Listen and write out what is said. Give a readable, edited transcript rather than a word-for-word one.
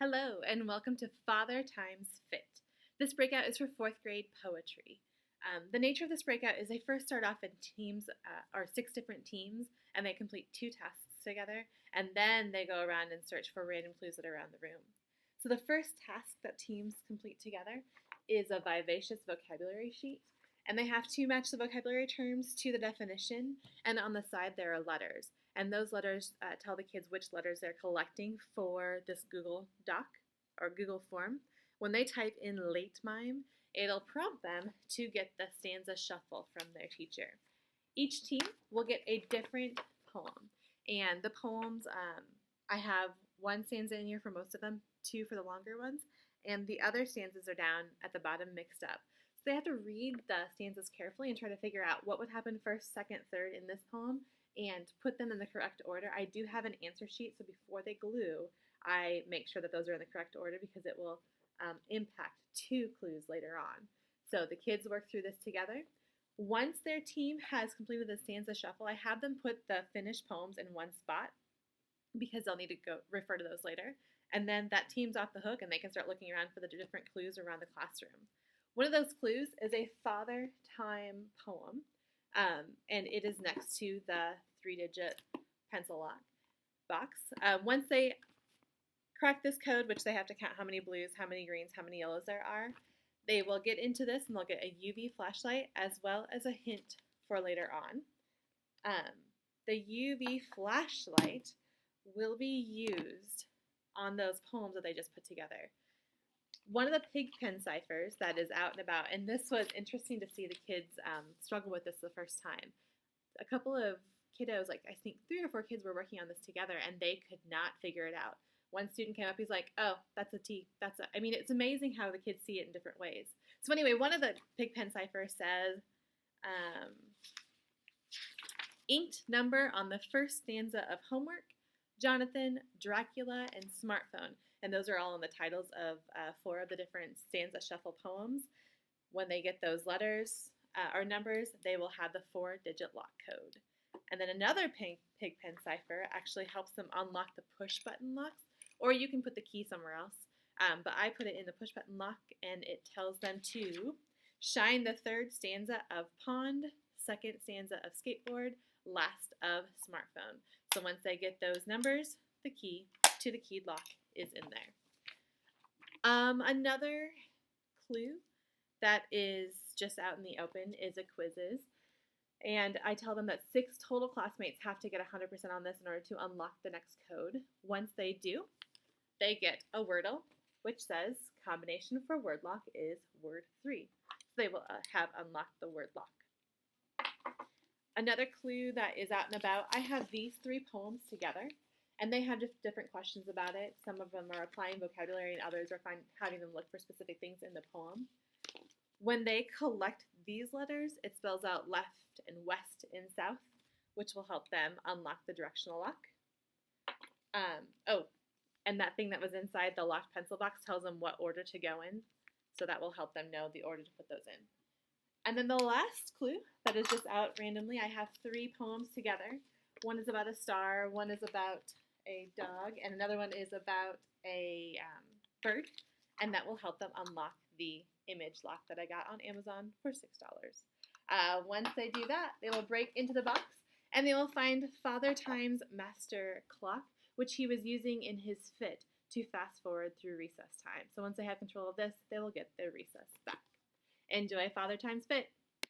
Hello, and welcome to Father Times Fit. This breakout is for fourth grade poetry. The nature of this breakout is they first start off in teams, or 6 different teams, and they complete 2 tasks together, and then they go around and search for random clues that are around the room. So the first task that teams complete together is a vivacious vocabulary sheet, and they have to match the vocabulary terms to the definition, and on the side there are letters. And those letters tell the kids which letters they're collecting for this Google Doc or Google form. When they type in late mime, it'll prompt them to get the stanza shuffle from their teacher. Each team will get a different poem. And the poems, I have 1 stanza in here for most of them, 2 for the longer ones, and the other stanzas are down at the bottom mixed up. So they have to read the stanzas carefully and try to figure out what would happen first, second, third in this poem, and put them in the correct order. I do have an answer sheet, so before they glue, I make sure that those are in the correct order because it will impact 2 clues later on. So the kids work through this together. Once their team has completed the stanza shuffle, I have them put the finished poems in one spot because they'll need to go refer to those later. And then that team's off the hook and they can start looking around for the different clues around the classroom. One of those clues is a Father Time poem. And it is next to the 3-digit pencil lock box. Once they crack this code, which they have to count how many blues, how many greens, how many yellows there are, they will get into this and they'll get a UV flashlight as well as a hint for later on. The UV flashlight will be used on those poems that they just put together. One of the pig pen ciphers that is out and about, and this was interesting to see the kids struggle with this the first time. A couple of kiddos, like I think 3 or 4 kids were working on this together and they could not figure it out. One student came up, he's like, oh, that's a T. I mean, it's amazing how the kids see it in different ways. So anyway, one of the pig pen ciphers says, inked number on the first stanza of homework, Jonathan, Dracula, and smartphone. And those are all in the titles of 4 of the different stanza shuffle poems. When they get those letters or numbers, they will have the 4-digit lock code. And then another pig pen cipher actually helps them unlock the push button locks, or you can put the key somewhere else. But I put it in the push button lock, and it tells them to shine the 3rd stanza of pond, 2nd stanza of skateboard, last of smartphone. So once they get those numbers, the key to the keyed lock is in there. Another clue that is just out in the open is a quizzes. And I tell them that 6 total classmates have to get 100% on this in order to unlock the next code. Once they do, they get a Wordle, which says combination for word lock is word 3. So they will have unlocked the word lock. Another clue that is out and about, I have these 3 poems together. And they have just different questions about it. Some of them are applying vocabulary and others are having them look for specific things in the poem. When they collect these letters, it spells out left and west and south, which will help them unlock the directional lock. And that thing that was inside the locked pencil box tells them what order to go in. So that will help them know the order to put those in. And then the last clue that is just out randomly, I have 3 poems together. One is about a star, one is about a dog, and another one is about a bird, and that will help them unlock the image lock that I got on Amazon for $6. Once they do that, they will break into the box, and they will find Father Time's master clock, which he was using in his fit to fast forward through recess time. So once they have control of this, they will get their recess back. Enjoy Father Time's Fit!